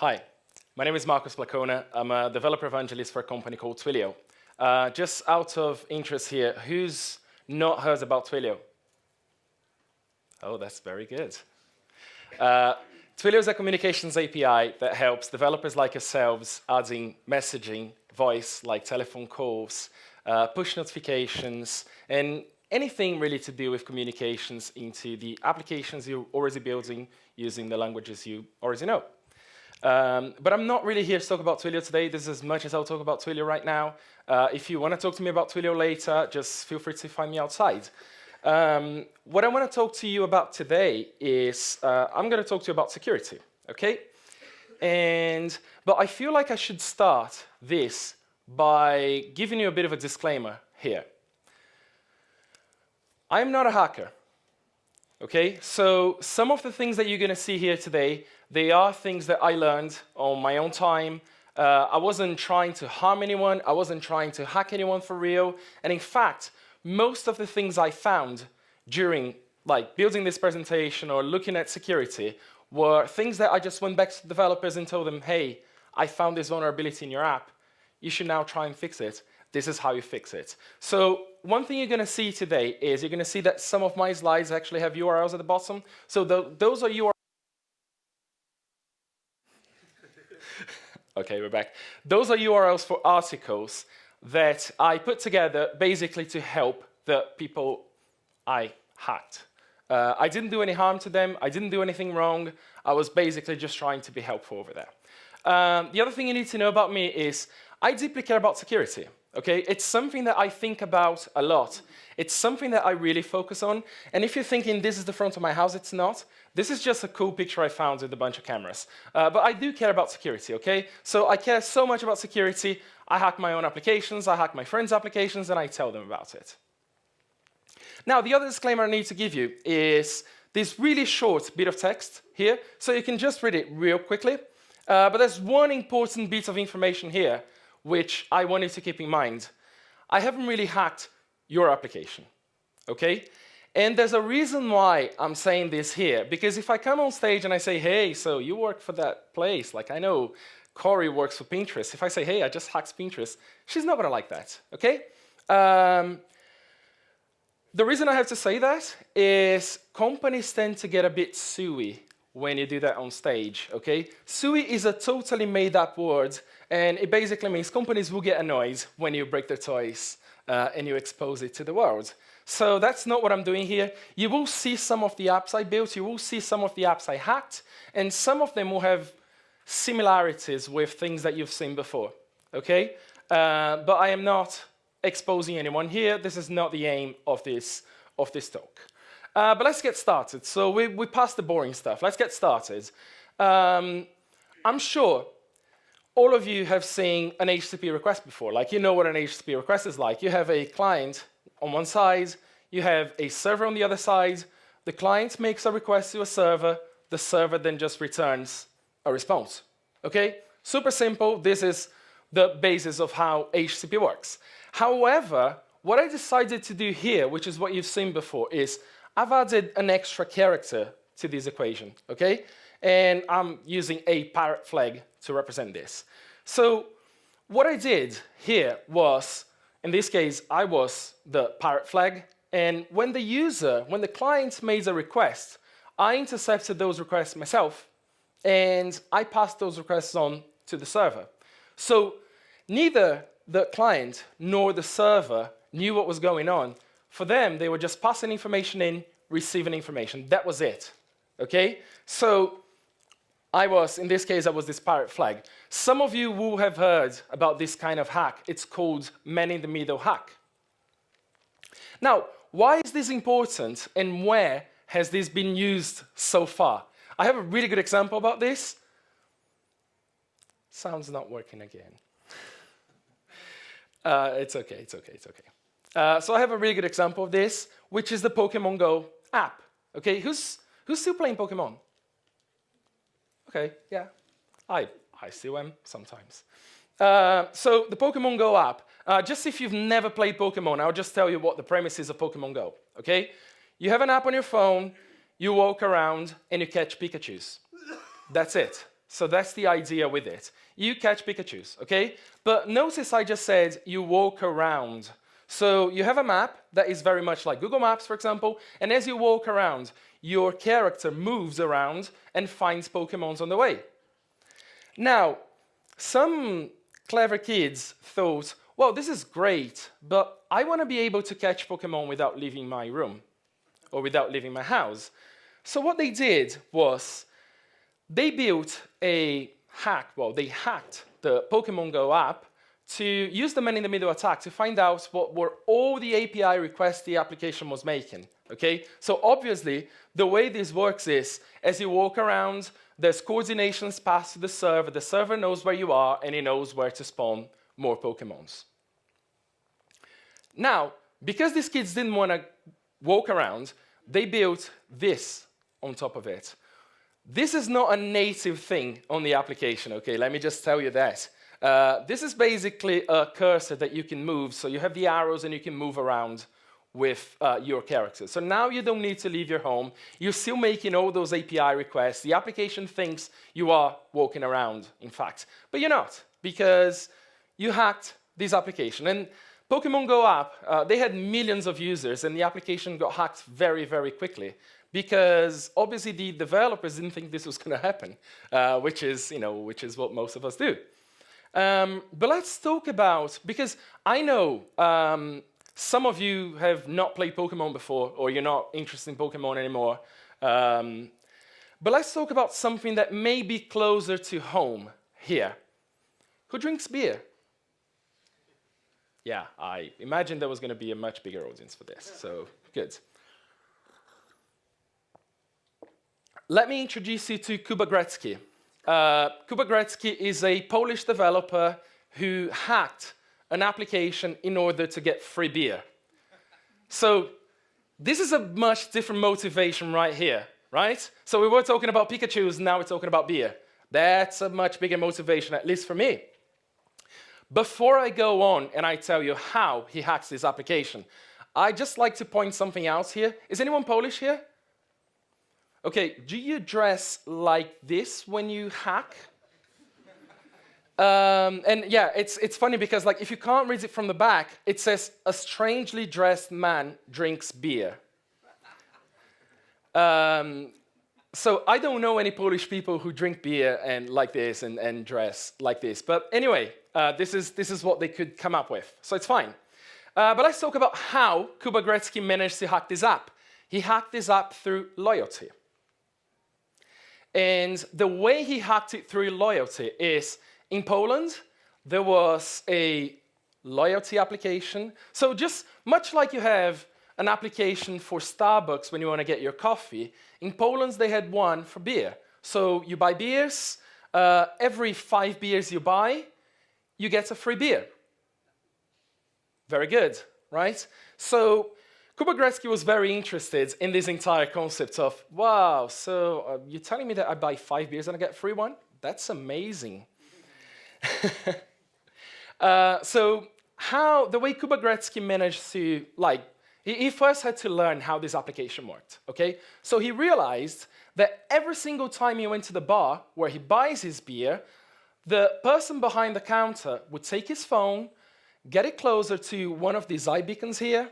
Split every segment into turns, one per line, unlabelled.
Hi, my name is Placona. I'm a developer evangelist for a company called Twilio. Just out of interest here, who's not heard about Twilio? Oh, that's very good. Twilio is a communications API that helps developers like yourselves adding messaging, voice, like telephone calls, push notifications, and anything really to do with communications into the applications you're already building using the languages you already know. But I'm not really here to talk about Twilio today. This is as much as I'll talk about Twilio right now. If you want to talk to me about Twilio later, just feel free to find me outside. What I want to talk to you about today is, I'm going to talk to you about security, okay? But I feel like I should start this by giving you a bit of a disclaimer here. I'm not a hacker, okay? So some of the things that you're going to see here today, they are things that I learned on my own time. I wasn't trying to harm anyone. I wasn't trying to hack anyone for real. And in fact, most of the things I found during building this presentation or looking at security were things that I just went back to developers and told them, hey, I found this vulnerability in your app. You should now try and fix it. This is how you fix it. So one thing you're going to see today is you're going to see that some of my slides actually have URLs at the bottom. So those are URLs. Okay, we're back. Those are URLs for articles that I put together basically to help the people I hacked. I didn't do any harm to them. I didn't do anything wrong. I was basically just trying to be helpful over there. The other thing you need to know about me is I deeply care about security. Okay, it's something that I think about a lot. It's something that I really focus on. And if you're thinking this is the front of my house, it's not. This is just a cool picture I found with a bunch of cameras. But I do care about security, okay? So I care so much about security, I hack my own applications, I hack my friends' applications, and I tell them about it. Now, the other disclaimer I need to give you is this really short bit of text here, so you can just read it real quickly. But there's one important bit of information here which I want you to keep in mind. I haven't really hacked your application, okay? And there's a reason why I'm saying this here, because if I come on stage and I say, hey, so you work for that place, like I know Corey works for Pinterest. If I say, hey, I just hacked Pinterest, she's not gonna like that, okay? The reason I have to say that is companies tend to get a bit suey when you do that on stage, okay? Suey is a totally made-up word, and it basically means companies will get annoyed when you break their toys and you expose it to the world. So that's not what I'm doing here. You will see some of the apps I built, you will see some of the apps I hacked, and some of them will have similarities with things that you've seen before, okay? But I am not exposing anyone here. This is not the aim of this talk. But let's get started. So we passed the boring stuff. Let's get started. I'm sure all of you have seen an HTTP request before. Like, you know what an HTTP request is like. You have a client on one side, you have a server on the other side. The client makes a request to a server. The server then just returns a response. Okay? Super simple. This is the basis of how HTTP works. However, what I decided to do here, which is what you've seen before, is I've added an extra character to this equation, okay? And I'm using a parrot flag to represent this. So what I did here was, in this case, I was the parrot flag, and when the client made a request, I intercepted those requests myself, and I passed those requests on to the server. So neither the client nor the server knew what was going on. For them, they were just passing information in, receiving information. That was it, okay? So in this case, I was this parrot flag. Some of you will have heard about this kind of hack. It's called man-in-the-middle hack. Now, why is this important and where has this been used so far? I have a really good example about this. Sound's not working again. It's okay. So I have a really good example of this, which is the Pokemon Go app. Okay, who's still playing Pokemon? Okay, yeah, I still am sometimes. So the Pokemon Go app, just if you've never played Pokemon, I'll just tell you what the premise is of Pokemon Go, okay? You have an app on your phone, you walk around, and you catch Pikachus. That's it. So that's the idea with it. You catch Pikachus, okay? But notice I just said you walk around. So you have a map that is very much like Google Maps, for example, and as you walk around, your character moves around and finds Pokemons on the way. Now, some clever kids thought, well, this is great, but I want to be able to catch Pokemon without leaving my room or without leaving my house. So what they did was they built a hack, well, they hacked the Pokemon Go app to use the man-in-the-middle attack to find out what were all the API requests the application was making, okay? So obviously, the way this works is, as you walk around, there's coordinations passed to the server knows where you are, and it knows where to spawn more Pokemons. Now, because these kids didn't want to walk around, they built this on top of it. This is not a native thing on the application, okay? Let me just tell you that. This is basically a cursor that you can move, so you have the arrows and you can move around with your character. So now you don't need to leave your home. You're still making all those API requests. The application thinks you are walking around, in fact. But you're not, because you hacked this application. And Pokemon Go app, they had millions of users, and the application got hacked very, very quickly, because obviously the developers didn't think this was going to happen, which is what most of us do. But let's talk about, because I know some of you have not played Pokemon before, or you're not interested in Pokemon anymore. But let's talk about something that may be closer to home here. Who drinks beer? Yeah, I imagined there was going to be a much bigger audience for this, so good. Let me introduce you to Kuba Gretzky. Kuba Gretzky is a Polish developer who hacked an application in order to get free beer. So this is a much different motivation right here, right? So we were talking about Pikachus, now we're talking about beer. That's a much bigger motivation, at least for me. Before I go on and I tell you how he hacks this application, I'd just like to point something out here. Is anyone Polish here? Okay, do you dress like this when you hack? And yeah, it's funny because like if you can't read it from the back, it says, "A strangely dressed man drinks beer." So I don't know any Polish people who drink beer and like this and dress like this. But anyway, this is what they could come up with. So it's fine. But let's talk about how Kuba Gretzky managed to hack this app. He hacked this app through loyalty. And the way he hacked it through loyalty is, in Poland, there was a loyalty application. So just much like you have an application for Starbucks when you want to get your coffee, in Poland they had one for beer. So you buy beers, every 5 beers you buy, you get a free beer. Very good, right? So Kuba Gretzky was very interested in this entire concept of, wow, so you're telling me that I buy 5 beers and I get a free one? That's amazing. So the way Kuba Gretzky managed to, he first had to learn how this application worked, okay? So he realized that every single time he went to the bar where he buys his beer, the person behind the counter would take his phone, get it closer to one of these iBeacons here.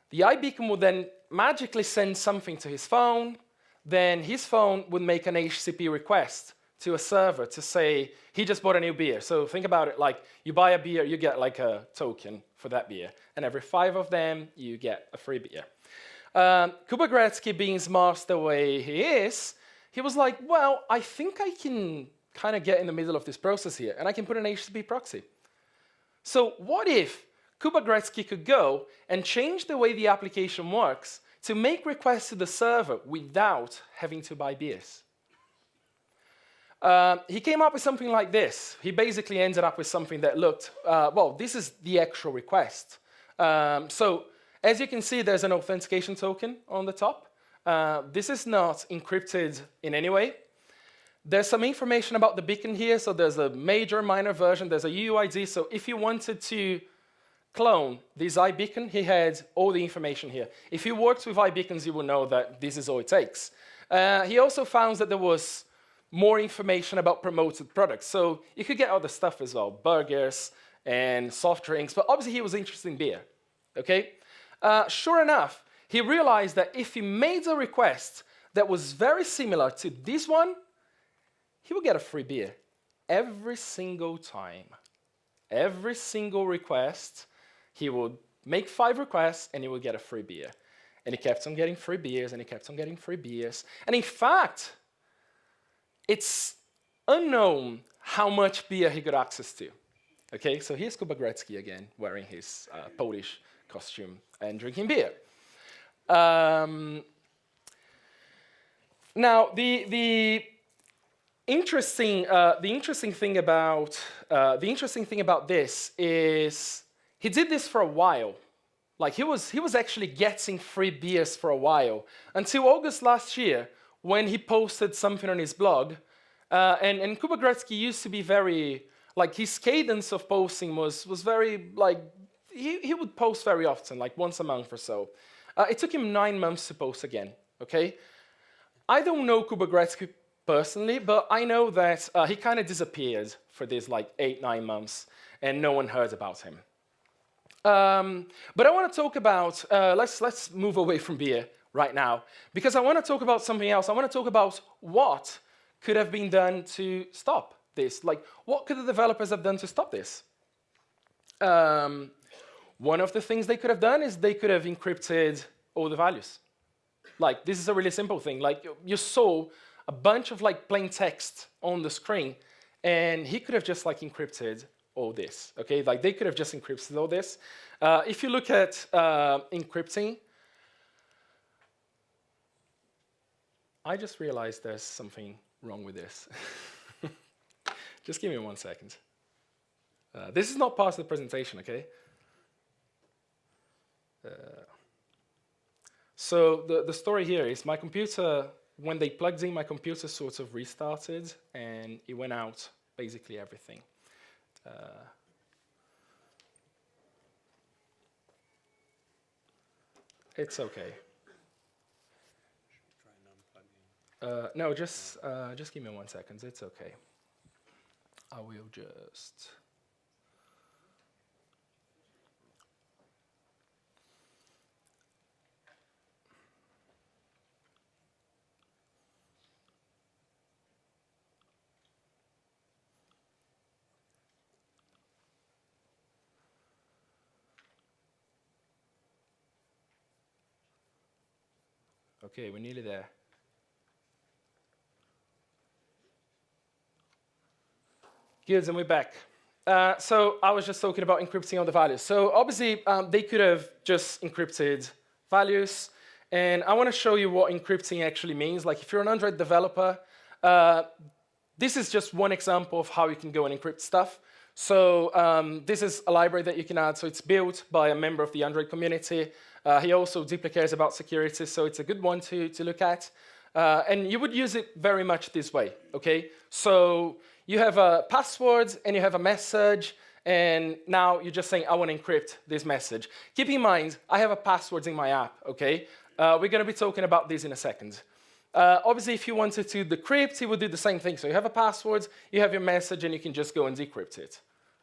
The iBeacon would then magically send something to his phone, then his phone would make an HTTP request to a server to say, he just bought a new beer. So think about it like, you buy a beer, you get like a token for that beer, and every 5 of them, you get a free beer. Kuba Gretzky, being smart the way he is, he was like, well, I think I can kind of get in the middle of this process here, and I can put an HTTP proxy. So what if Kuba Gretzky could go and change the way the application works to make requests to the server without having to buy beers? He came up with something like this. He basically ended up with something that looked, well, this is the actual request. So as you can see, there's an authentication token on the top. This is not encrypted in any way. There's some information about the beacon here. So there's a major, minor version. There's a UUID. So if you wanted to clone this iBeacon, he had all the information here. If you worked with iBeacons, you will know that this is all it takes. He also found that there was more information about promoted products. So you could get other stuff as well, burgers and soft drinks, but obviously he was interested in beer, okay? Sure enough, he realized that if he made a request that was very similar to this one, he would get a free beer every single time. Every single request, he would make 5 requests and he would get a free beer. And he kept on getting free beers and he kept on getting free beers. And in fact, it's unknown how much beer he got access to. Okay, so here's Kuba Gretzky again, wearing his Polish costume and drinking beer. Now, the interesting thing about this is he did this for a while. Like he was actually getting free beers for a while until August last year when he posted something on his blog. And Kuba Gretzky used to be very, like his cadence of posting was very, like, he would post very often, like once a month or so. It took him 9 months to post again, okay? I don't know Kuba Gretzky personally, but I know that he kind of disappeared for these like 8-9 months and no one heard about him. But I want to talk about, let's move away from beer right now, because I want to talk about something else. I want to talk about what could have been done to stop this. Like, what could the developers have done to stop this? One of the things they could have done is they could have encrypted all the values. Like, this is a really simple thing. Like, you saw a bunch of like plain text on the screen, and he could have just like encrypted all this, okay? Like they could have just encrypted all this. If you look at encrypting, I just realized there's something wrong with this. Just give me 1 second. This is not part of the presentation, okay? So the story here is my computer, when they plugged in, my computer sort of restarted and it went out basically everything. It's okay. No, just give me 1 second. It's okay. I will just. Okay, we're nearly there. Good, and we're back. So I was just talking about encrypting all the values. So obviously, they could have just encrypted values. And I want to show you what encrypting actually means. Like if you're an Android developer, this is just one example of how you can go and encrypt stuff. So this is a library that you can add. So it's built by a member of the Android community. He also deeply cares about security, so it's a good one to look at. And you would use it very much this way, okay? So you have a password and you have a message, and now you're just saying, I want to encrypt this message. Keep in mind, I have a password in my app, okay? We're going to be talking about this in a second. Obviously, if you wanted to decrypt, it would do the same thing. So you have a password, you have your message, and you can just go and decrypt it.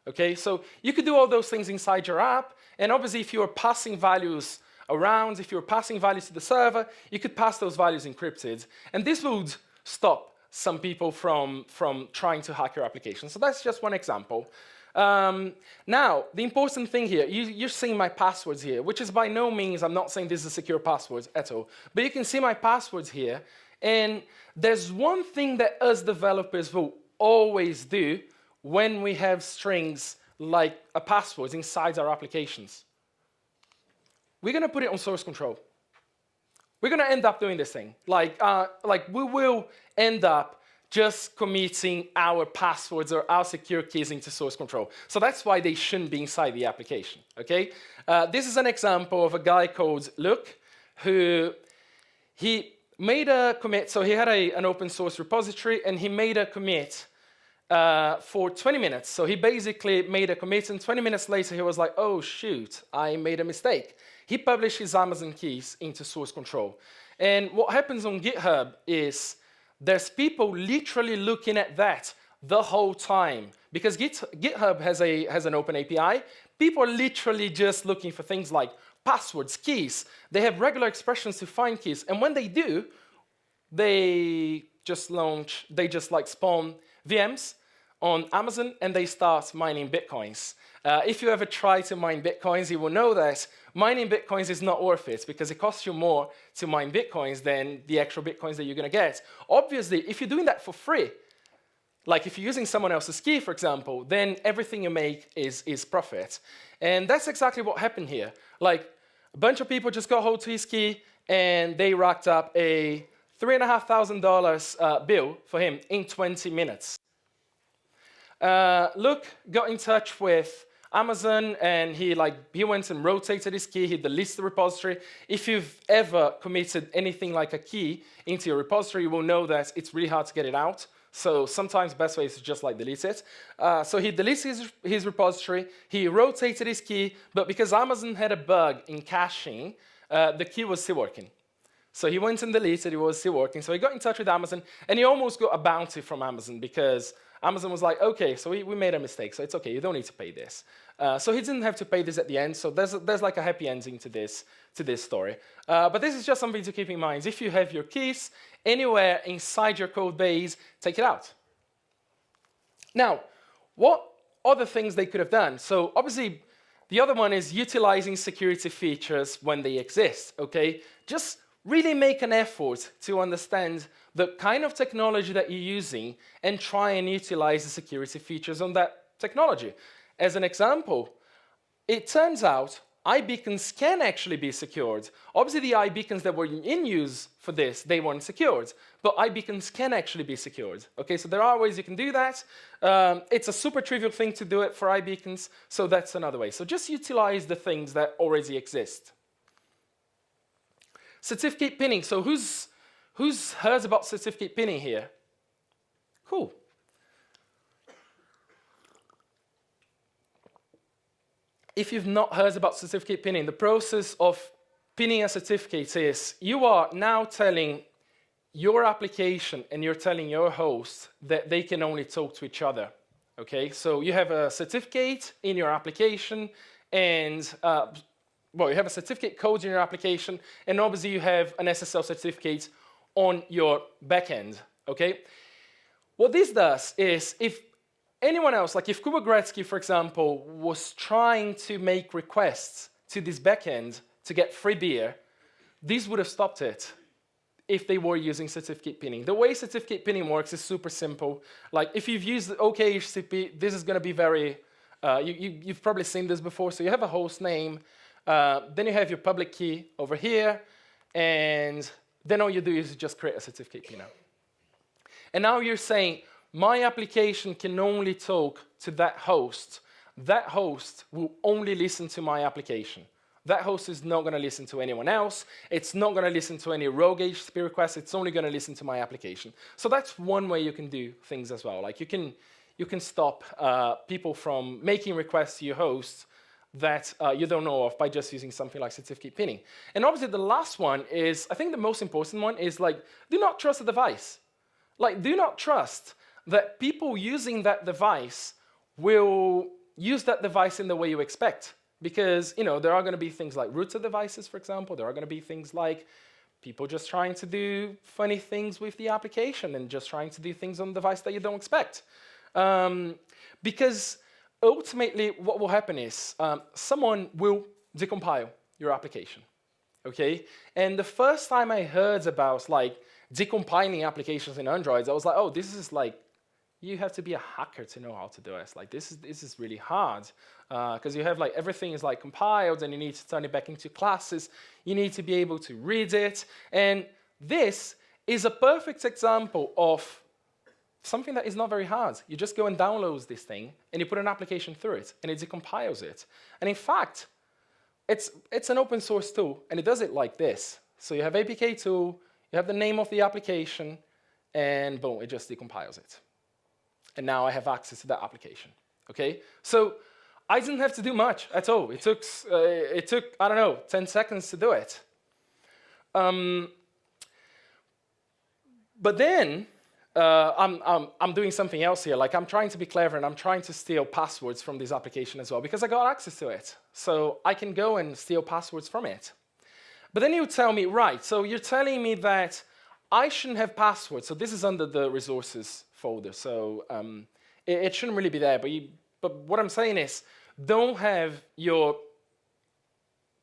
Okay, so you could do all those things inside your app, and obviously if you're passing values around, if you're passing values to the server, you could pass those values encrypted, and this would stop some people from trying to hack your application. So that's just one example. Now, the important thing here, you're seeing my passwords here, which is by no means, I'm not saying this is a secure password at all, but you can see my passwords here, and there's one thing that us developers will always do when we have strings like a password inside our applications. We're going to put it on source control. We're going to end up doing this thing. Like we will end up just committing our passwords or our secure keys into source control. So that's why they shouldn't be inside the application, okay? This is an example of a guy called Luke, who he made a commit. So he had an open source repository, and he made a commit for 20 minutes. So he basically made a commit, and 20 minutes later, he was like, oh, shoot, I made a mistake. He published his Amazon keys into source control. And what happens on GitHub is there's people literally looking at that the whole time. Because GitHub has an open API. People are literally just looking for things like passwords, keys. They have regular expressions to find keys. And when they do, they just spawn VMs on Amazon and they start mining Bitcoins. If you ever try to mine Bitcoins, you will know that mining Bitcoins is not worth it because it costs you more to mine Bitcoins than the actual Bitcoins that you're going to get. Obviously, if you're doing that for free, like if you're using someone else's key, for example, then everything you make is profit. And that's exactly what happened here. Like a bunch of people just got hold to his key and they racked up a $3,500 bill for him in 20 minutes. Luke got in touch with Amazon and he went and rotated his key, he deletes the repository. If you've ever committed anything like a key into your repository, you will know that it's really hard to get it out. So sometimes the best way is to just delete it. So he deletes his repository, he rotated his key, but because Amazon had a bug in caching, the key was still working. So he went and deleted, it was still working. So he got in touch with Amazon and he almost got a bounty from Amazon because Amazon was like, okay, so we made a mistake, so it's okay, you don't need to pay this. So he didn't have to pay this at the end, so there's like a happy ending to this story. But this is just something to keep in mind. If you have your keys anywhere inside your code base, take it out. Now, what other things they could have done? So obviously, the other one is utilizing security features when they exist, okay? Just really make an effort to understand the kind of technology that you're using and try and utilize the security features on that technology. As an example, it turns out iBeacons can actually be secured. Obviously, the iBeacons that were in use for this, they weren't secured, but iBeacons can actually be secured. Okay, so there are ways you can do that. It's a super trivial thing to do it for iBeacons, so that's another way. So just utilize the things that already exist. Certificate pinning. So who's heard about certificate pinning here? Cool. If you've not heard about certificate pinning, the process of pinning a certificate is you are now telling your application and you're telling your host that they can only talk to each other. Okay, so you have a certificate in your application and you have a certificate code in your application, and obviously you have an SSL certificate on your backend, okay? What this does is if anyone else, like if Kuba Gretzky, for example, was trying to make requests to this backend to get free beer, this would have stopped it if they were using certificate pinning. The way certificate pinning works is super simple. Like if you've used OKHCP, this is going to be very, you've probably seen this before. So you have a host name, then you have your public key over here, and then all you do is just create a certificate pinner. And now you're saying, my application can only talk to that host. That host will only listen to my application. That host is not going to listen to anyone else. It's not going to listen to any rogue HTTP requests. It's only going to listen to my application. So that's one way you can do things as well. Like you can stop people from making requests to your host that you don't know of by just using something like certificate pinning. And obviously the last one is, I think the most important one is do not trust the device. Do not trust that people using that device will use that device in the way you expect. Because, there are going to be things like router devices, for example. There are going to be things like people just trying to do funny things with the application and just trying to do things on the device that you don't expect. Because ultimately, what will happen is someone will decompile your application, okay? And the first time I heard about decompiling applications in Android, I was like, oh, this is you have to be a hacker to know how to do it. This is really hard because you have everything is compiled and you need to turn it back into classes. You need to be able to read it. And this is a perfect example of something that is not very hard. You just go and download this thing and you put an application through it and it decompiles it. And in fact, it's an open source tool and it does it like this. So you have APK tool, you have the name of the application, and boom, it just decompiles it. And now I have access to that application, okay? So I didn't have to do much at all. It took I don't know, 10 seconds to do it. But then I'm doing something else here. Like I'm trying to be clever and I'm trying to steal passwords from this application as well because I got access to it. So I can go and steal passwords from it. But then you tell me, right, so you're telling me that I shouldn't have passwords. So this is under the resources folder. So it shouldn't really be there. But what I'm saying is don't have your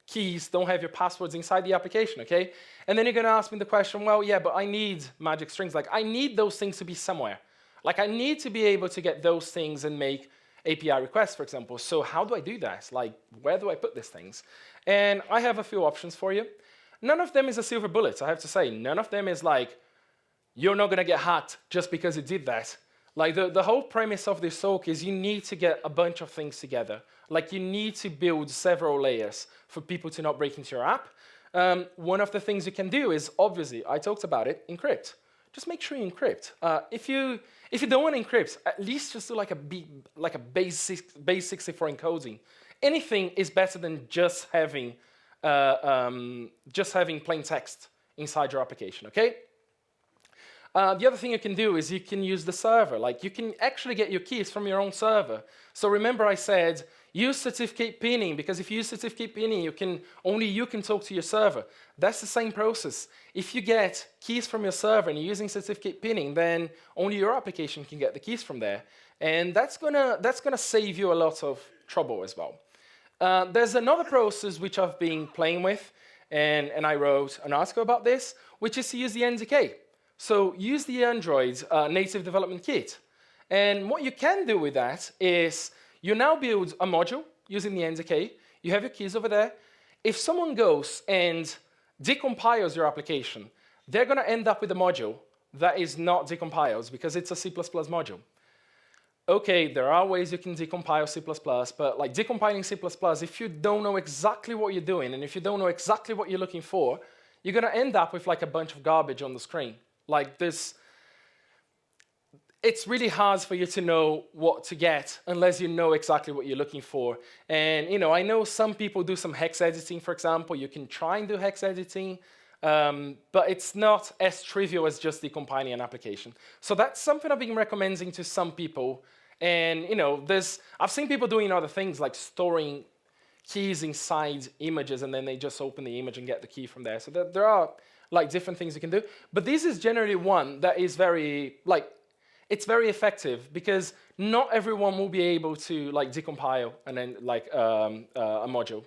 keys, don't have your passwords inside the application, okay? And then you're going to ask me the question, well, yeah, but I need magic strings. Like, I need those things to be somewhere. Like, I need to be able to get those things and make API requests, for example. So how do I do that? Like, where do I put these things? And I have a few options for you. None of them is a silver bullet, I have to say. None of them is like, you're not going to get hacked just because you did that. Like, the whole premise of this talk is you need to get a bunch of things together. Like, you need to build several layers for people to not break into your app. One of the things you can do is, obviously, I talked about it, encrypt. Just make sure you encrypt. If you don't want to encrypt, at least just do like a base 64 encoding. Anything is better than just having plain text inside your application, okay? The other thing you can do is you can use the server. Like, you can actually get your keys from your own server. So remember I said, use certificate pinning, because if you use certificate pinning, only you can talk to your server. That's the same process. If you get keys from your server and you're using certificate pinning, then only your application can get the keys from there. And that's gonna save you a lot of trouble as well. There's another process which I've been playing with, and I wrote an article about this, which is to use the NDK. So use the Android native development kit. And what you can do with that is you now build a module using the NDK. You have your keys over there. If someone goes and decompiles your application, they're going to end up with a module that is not decompiled because it's a C++ module. Okay, there are ways you can decompile C++, but like decompiling C++, if you don't know exactly what you're doing and if you don't know exactly what you're looking for, you're going to end up with like a bunch of garbage on the screen. Like this, it's really hard for you to know what to get unless you know exactly what you're looking for. And I know some people do some hex editing, for example. You can try and do hex editing, but it's not as trivial as just decompiling an application. So that's something I've been recommending to some people. And I've seen people doing other things like storing keys inside images, and then they just open the image and get the key from there. So there are like different things you can do. But this is generally one that is it's very effective because not everyone will be able to like decompile and then like a module,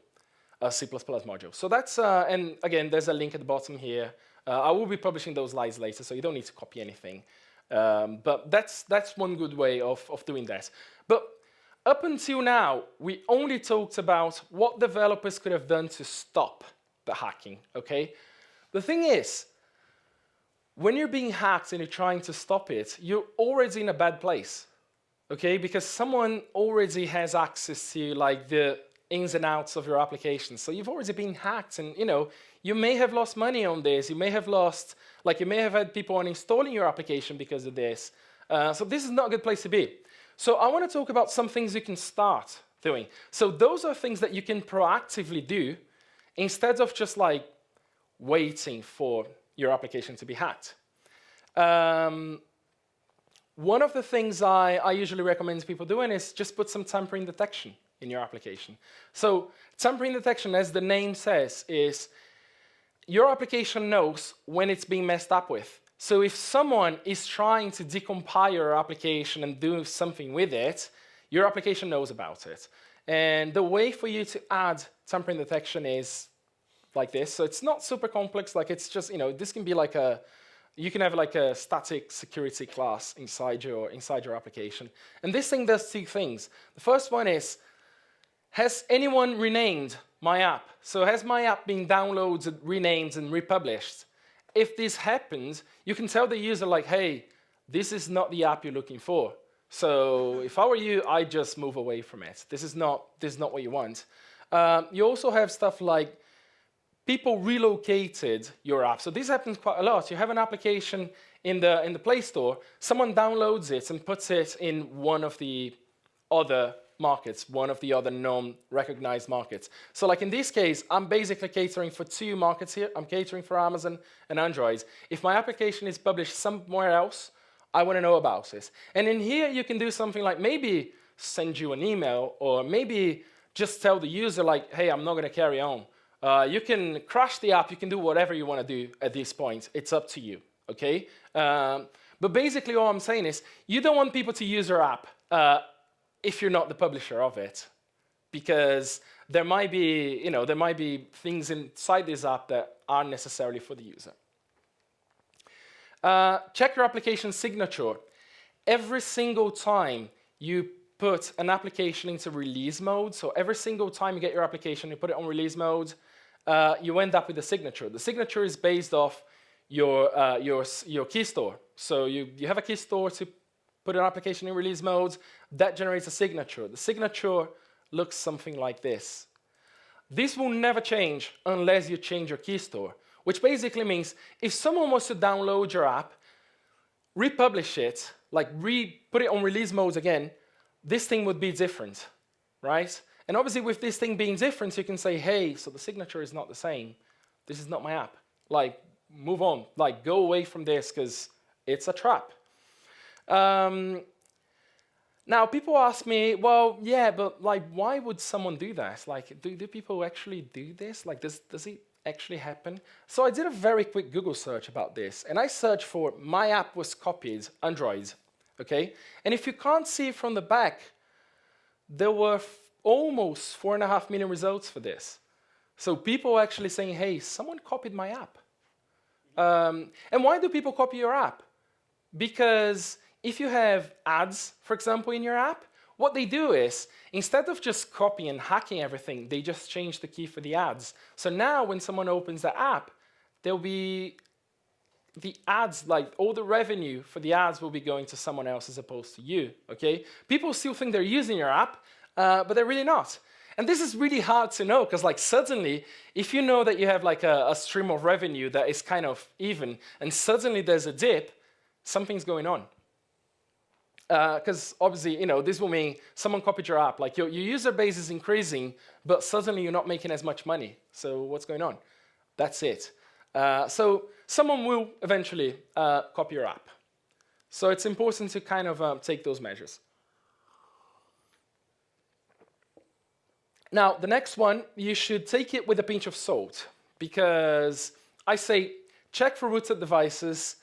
a C++ module. So that's, and again, there's a link at the bottom here. I will be publishing those slides later, so you don't need to copy anything. But that's one good way of doing that. But up until now, we only talked about what developers could have done to stop the hacking, okay? The thing is, when you're being hacked and you're trying to stop it, you're already in a bad place, okay? Because someone already has access to like the ins and outs of your application. So you've already been hacked, and you may have lost money on this. You may have had people uninstalling your application because of this. So this is not a good place to be. So I want to talk about some things you can start doing. So those are things that you can proactively do instead of just like waiting for your application to be hacked. One of the things I usually recommend people doing is just put some tampering detection in your application. So tampering detection, as the name says, is your application knows when it's being messed up with. So if someone is trying to decompile your application and do something with it, your application knows about it. And the way for you to add tampering detection is like this. So it's not super complex. Like it's just, this can be like you can have like a static security class inside your application. And this thing does two things. The first one is, has anyone renamed my app? So has my app been downloaded, renamed, and republished? If this happens, you can tell the user like, hey, this is not the app you're looking for. So if I were you, I'd just move away from it. This is not what you want. You also have stuff like people relocated your app. So this happens quite a lot. You have an application in the Play Store, someone downloads it and puts it in one of the other markets, one of the other non-recognized markets. So like in this case, I'm basically catering for two markets here. I'm catering for Amazon and Android. If my application is published somewhere else, I want to know about it. And in here, you can do something like maybe send you an email, or maybe just tell the user like, hey, I'm not going to carry on. You can crash the app. You can do whatever you want to do at this point. It's up to you, okay? But basically, all I'm saying is you don't want people to use your app if you're not the publisher of it, because there might be things inside this app that aren't necessarily for the user. Check your application signature. Every single time you put an application into release mode, so every single time you get your application, you put it on release mode, you end up with a signature. The signature is based off your key store. So you have a key store to put an application in release mode, that generates a signature. The signature looks something like this. This will never change unless you change your key store, which basically means if someone wants to download your app, republish it, like put it on release mode again, this thing would be different, right? And obviously with this thing being different, you can say, hey, so the signature is not the same. This is not my app. Like, move on. Like, go away from this because it's a trap. Now, people ask me, well, yeah, but like, why would someone do that? Like, do people actually do this? Like, does it actually happen? So I did a very quick Google search about this, and I searched for my app was copied, Android, okay? And if you can't see it from the back, there were almost 4.5 million results for this. So people actually saying, hey, someone copied my app. And why do people copy your app? Because if you have ads, for example, in your app, what they do is, instead of just copying and hacking everything, they just change the key for the ads. So now when someone opens the app, there'll be the ads, like all the revenue for the ads will be going to someone else as opposed to you, okay? People still think they're using your app, but they're really not. And this is really hard to know, because like suddenly, if you know that you have like a stream of revenue that is kind of even, and suddenly there's a dip, something's going on. Because obviously, this will mean someone copied your app. Like your user base is increasing, but suddenly you're not making as much money. So what's going on? That's it. So someone will eventually copy your app. So it's important to kind of take those measures. Now, the next one, you should take it with a pinch of salt, because I say check for rooted devices.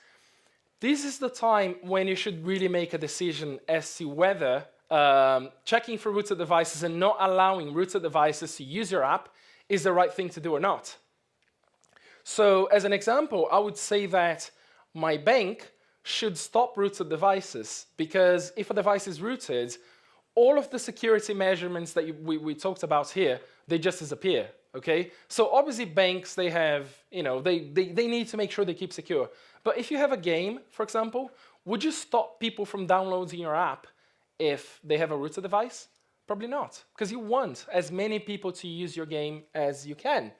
This is the time when you should really make a decision as to whether checking for rooted devices and not allowing rooted devices to use your app is the right thing to do or not. So as an example, I would say that my bank should stop rooted devices, because if a device is rooted, all of the security measurements that we talked about here, they just disappear, okay? So obviously banks, they have, they need to make sure they keep secure. But if you have a game, for example, would you stop people from downloading your app if they have a rooted device? Probably not, because you want as many people to use your game as you can.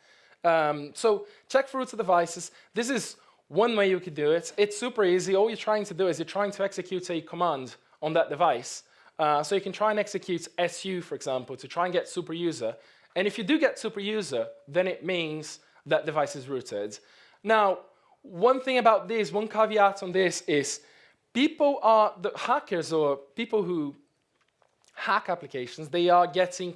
So check for rooted devices. This is one way you could do it. It's super easy. All you're trying to do is you're trying to execute a command on that device. So you can try and execute su, for example, to try and get super user. And if you do get super user, then it means that device is rooted. Now, one thing about this, one caveat on this is the hackers or people who hack applications, they are getting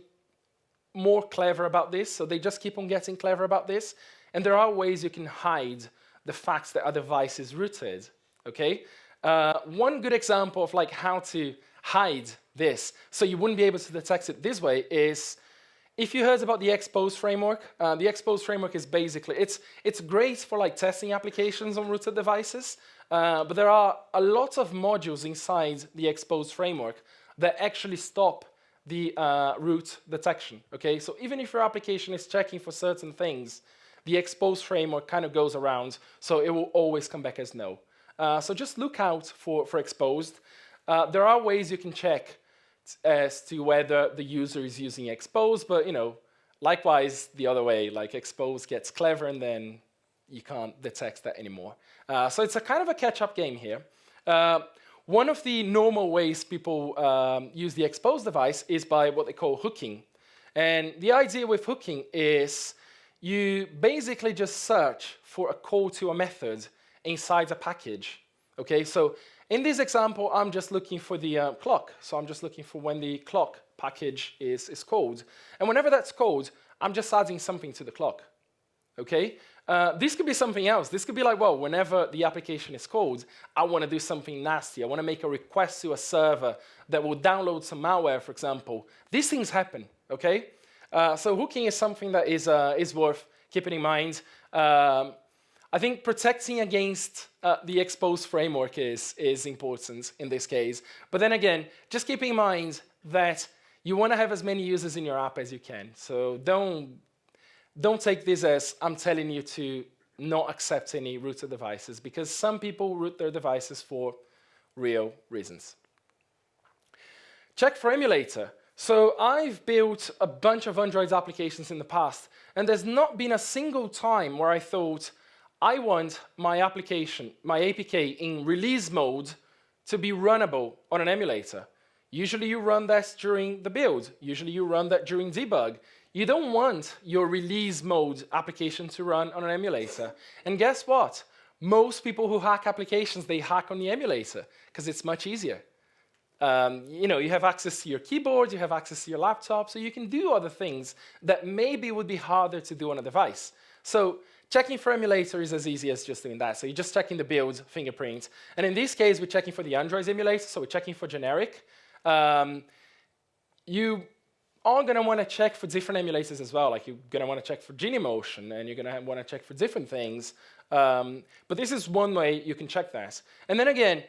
more clever about this. So they just keep on getting clever about this. And there are ways you can hide the fact that a device is rooted, okay? One good example of like how to hide this, so you wouldn't be able to detect it this way, is if you heard about the Expose framework. The Expose framework is basically, it's great for like testing applications on rooted devices, but there are a lot of modules inside the Expose framework that actually stop the root detection, okay? So even if your application is checking for certain things, the Expose framework kind of goes around, so it will always come back as no. So just look out for exposed. There are ways you can check as to whether the user is using expose, but likewise the other way, like expose gets clever and then you can't detect that anymore. So it's a kind of a catch-up game here. one of the normal ways people use the expose device is by what they call hooking. And the idea with hooking is you basically just search for a call to a method inside a package. Okay, so in this example, I'm just looking for the clock. So I'm just looking for when the clock package is called. And whenever that's called, I'm just adding something to the clock. Okay, this could be something else. This could be like, well, whenever the application is called, I want to do something nasty. I want to make a request to a server that will download some malware, for example. These things happen, okay? So hooking is something that is worth keeping in mind. I think protecting against the expose framework is important in this case. But then again, just keep in mind that you want to have as many users in your app as you can. So don't take this as I'm telling you to not accept any rooted devices, because some people root their devices for real reasons. Check for emulator. So I've built a bunch of Android applications in the past, and there's not been a single time where I thought, I want my application, my APK in release mode to be runnable on an emulator. Usually you run that during the build. Usually you run that during debug. You don't want your release mode application to run on an emulator. And guess what? Most people who hack applications, they hack on the emulator because it's much easier. You have access to your keyboard, you have access to your laptop, so you can do other things that maybe would be harder to do on a device. So checking for emulator is as easy as just doing that. So you're just checking the build fingerprint. And in this case, we're checking for the Android emulator, so we're checking for generic. You are going to want to check for different emulators as well. Like you're going to want to check for Genymotion, and you're going to want to check for different things. But this is one way you can check that. And then again,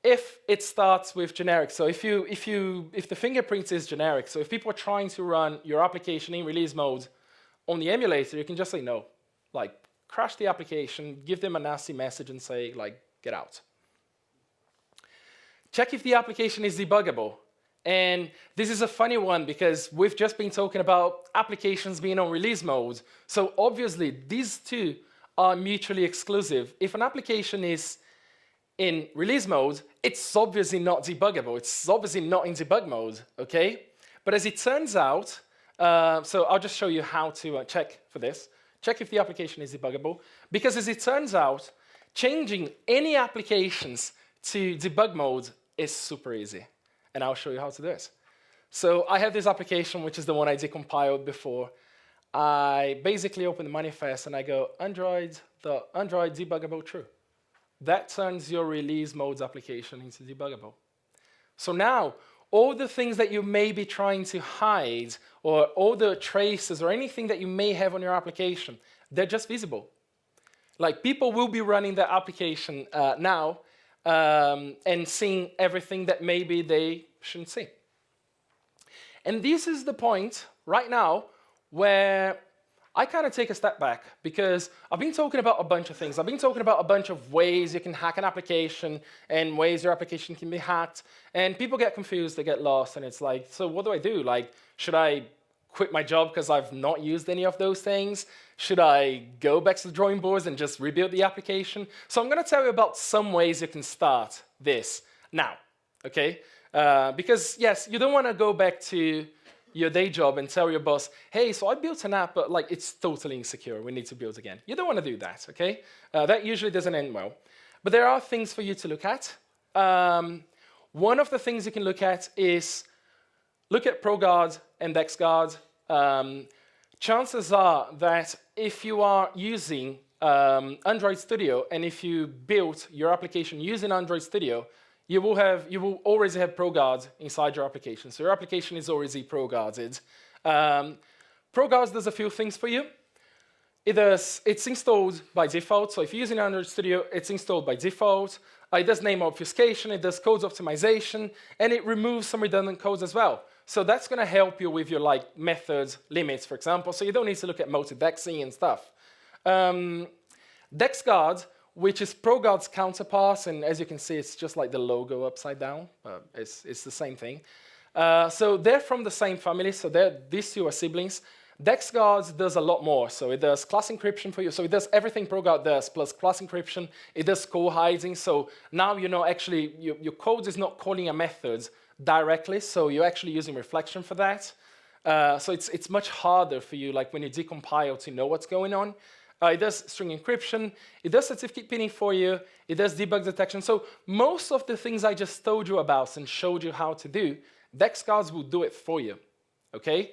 if it starts with generic, so if the fingerprint is generic, so if people are trying to run your application in release mode on the emulator, you can just say no. Like, crash the application, give them a nasty message and say, like, get out. Check if the application is debuggable. And this is a funny one because we've just been talking about applications being on release mode. So obviously, these two are mutually exclusive. If an application is in release mode, it's obviously not debuggable. It's obviously not in debug mode, okay? But as it turns out, so I'll just show you how to check for this. Check if the application is debuggable. Because as it turns out, changing any applications to debug mode is super easy. And I'll show you how to do it. So I have this application, which is the one I decompiled before. I basically open the manifest and I go, Android debuggable true. That turns your release modes application into debuggable. So now, all the things that you may be trying to hide, or all the traces, or anything that you may have on your application, they're just visible. Like, people will be running their application now and seeing everything that maybe they shouldn't see. And this is the point right now where I kind of take a step back, because I've been talking about a bunch of things. I've been talking about a bunch of ways you can hack an application and ways your application can be hacked. And people get confused, they get lost, and it's like, so what do I do? Like, should I quit my job because I've not used any of those things? Should I go back to the drawing boards and just rebuild the application? So I'm going to tell you about some ways you can start this now, okay? Because, yes, you don't want to go back to your day job and tell your boss, hey, so I built an app, but like it's totally insecure. We need to build again. You don't want to do that, okay? That usually doesn't end well. But there are things for you to look at. One of the things you can look at is look at ProGuard and DexGuard. Chances are that if you are using Android Studio and if you built your application using Android Studio, you will always have ProGuard inside your application. So your application is already ProGuarded. ProGuard does a few things for you. It's installed by default. So if you're using Android Studio, it's installed by default. It does name obfuscation, it does codes optimization, and it removes some redundant codes as well. So that's going to help you with your methods limits, for example. So you don't need to look at multi-dexing and stuff. DexGuard, which is ProGuard's counterpart, and as you can see, it's just like the logo upside down. It's the same thing. So they're from the same family, so these two are siblings. DexGuard does a lot more. So it does class encryption for you. So it does everything ProGuard does, plus class encryption. It does code hiding. So now you know actually your code is not calling a method directly. So you're actually using reflection for that. So it's much harder for you, like when you decompile, to know what's going on. It does string encryption. It does certificate pinning for you. It does debug detection. So most of the things I just told you about and showed you how to do, DexGuards will do it for you, okay?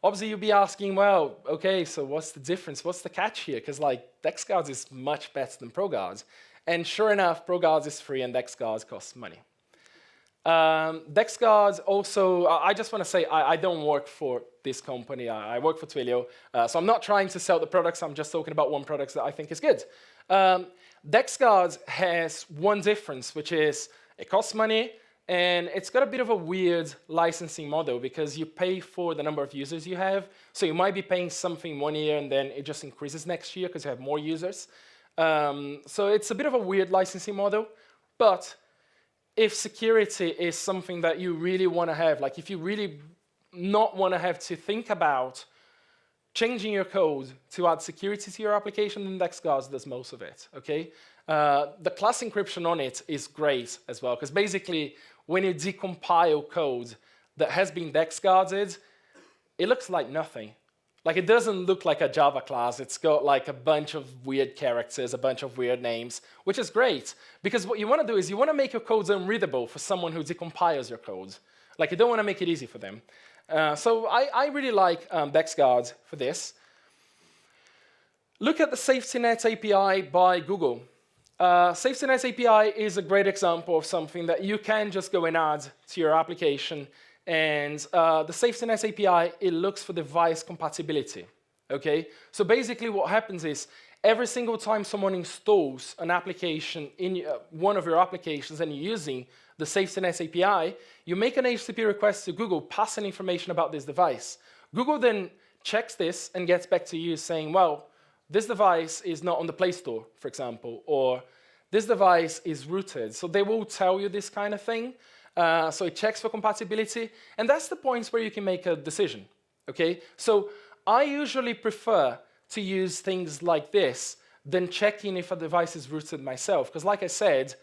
Obviously, you'll be asking, well, okay, so what's the difference? What's the catch here? Because like DexGuards is much better than ProGuards. And sure enough, ProGuards is free and DexGuards costs money. DexGuard also, I just want to say, I don't work for this company. I work for Twilio. So I'm not trying to sell the products. I'm just talking about one product that I think is good. DexGuard has one difference, which is it costs money, and it's got a bit of a weird licensing model because you pay for the number of users you have. So you might be paying something 1 year, and then it just increases next year because you have more users. So it's a bit of a weird licensing model, but if security is something that you really want to have, like if you really not want to have to think about changing your code to add security to your application, then DexGuard does most of it, okay? The class encryption on it is great as well, because basically when you decompile code that has been DexGuarded, it looks like nothing. Like it doesn't look like a Java class. It's got like a bunch of weird characters, a bunch of weird names, which is great. Because what you want to do is you want to make your codes unreadable for someone who decompiles your code. Like you don't want to make it easy for them. So I really like DexGuard for this. Look at the SafetyNet API by Google. SafetyNet API is a great example of something that you can just go and add to your application. And the SafetyNet API, it looks for device compatibility, okay? So basically what happens is every single time someone installs an application in one of your applications and you're using the SafetyNet API, you make an HTTP request to Google passing information about this device. Google then checks this and gets back to you saying, well, this device is not on the Play Store, for example, or this device is rooted. So they will tell you this kind of thing. So it checks for compatibility, and that's the points where you can make a decision, okay? So I usually prefer to use things like this than checking if a device is rooted myself, because like I said,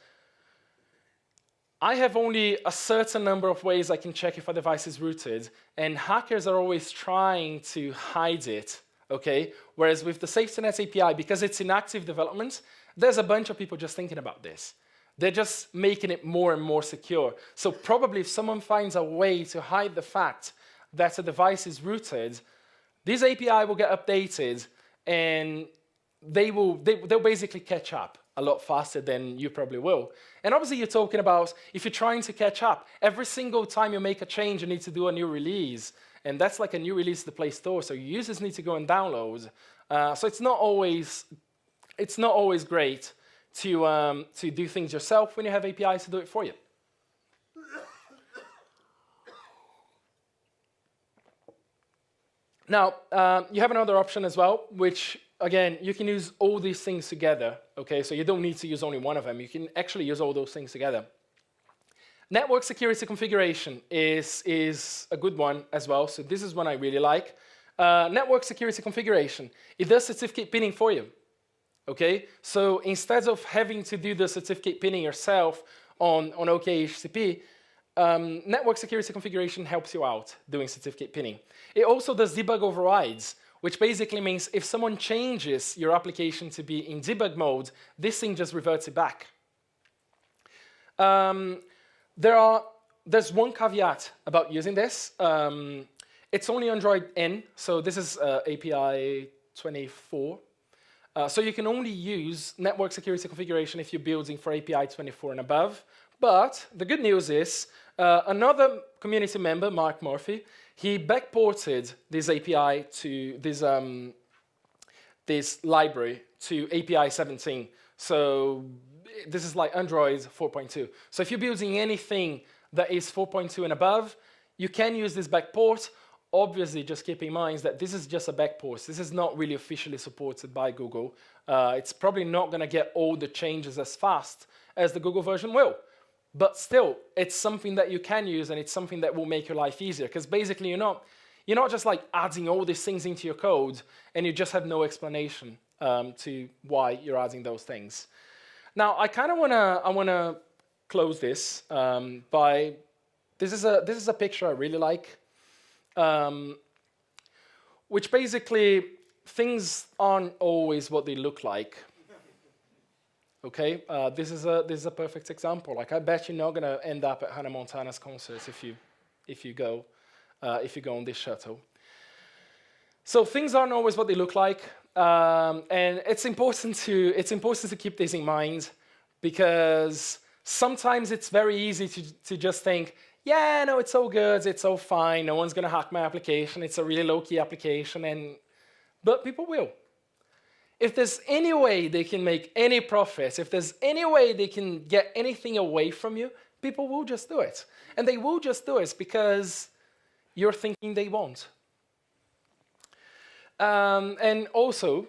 I have only a certain number of ways I can check if a device is rooted, and hackers are always trying to hide it, okay? Whereas with the SafetyNet API, because it's in active development, there's a bunch of people just thinking about this. They're just making it more and more secure. So probably if someone finds a way to hide the fact that a device is rooted, this API will get updated and they'll basically catch up a lot faster than you probably will. And obviously you're talking about if you're trying to catch up, every single time you make a change, you need to do a new release. And that's like a new release to the Play Store. So users need to go and download. So it's not always great to do things yourself when you have APIs to do it for you. Now, you have another option as well, which, again, you can use all these things together, okay? So you don't need to use only one of them. You can actually use all those things together. Network security configuration is a good one as well. So this is one I really like. Network security configuration. It does certificate pinning for you. Okay, so instead of having to do the certificate pinning yourself on OKHTTP, network security configuration helps you out doing certificate pinning. It also does debug overrides, which basically means if someone changes your application to be in debug mode, this thing just reverts it back. There's one caveat about using this. It's only Android N, so this is API 24. So you can only use network security configuration if you're building for API 24 and above. But the good news is another community member, Mark Murphy, he backported this API to this library to API 17. So this is like Android 4.2. So if you're building anything that is 4.2 and above, you can use this backport. Obviously, just keep in mind that this is just a backport. This is not really officially supported by Google. It's probably not going to get all the changes as fast as the Google version will. But still, it's something that you can use, and it's something that will make your life easier. Because basically, You're not just like adding all these things into your code and you just have no explanation to why you're adding those things. Now, I kind of wanna close this by this is a picture I really like, which basically things aren't always what they look like. Okay, this is a perfect example. Like, I bet you're not gonna end up at Hannah Montana's concerts if you go on this shuttle. So things aren't always what they look like, and it's important to keep this in mind, because sometimes it's very easy to just think, yeah, no, it's all good, it's all fine, no one's gonna hack my application, it's a really low-key application, but people will. If there's any way they can make any profit, if there's any way they can get anything away from you, people will just do it. And they will just do it because you're thinking they won't. And also,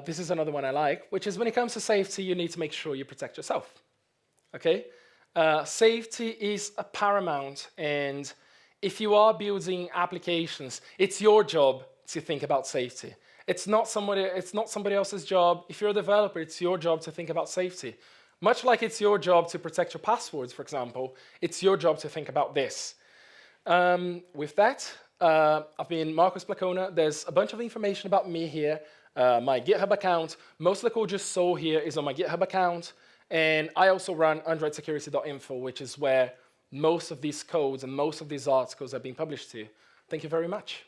this is another one I like, which is when it comes to safety, you need to make sure you protect yourself. Okay? Safety is a paramount, and if you are building applications, it's your job to think about safety. It's not somebody else's job. If you're a developer, it's your job to think about safety. Much like it's your job to protect your passwords, for example, it's your job to think about this. With that, I've been Marcus Placona. There's a bunch of information about me here. My GitHub account, most of the code you saw here is on my GitHub account. And I also run androidsecurity.info, which is where most of these codes and most of these articles are being published to. Thank you very much.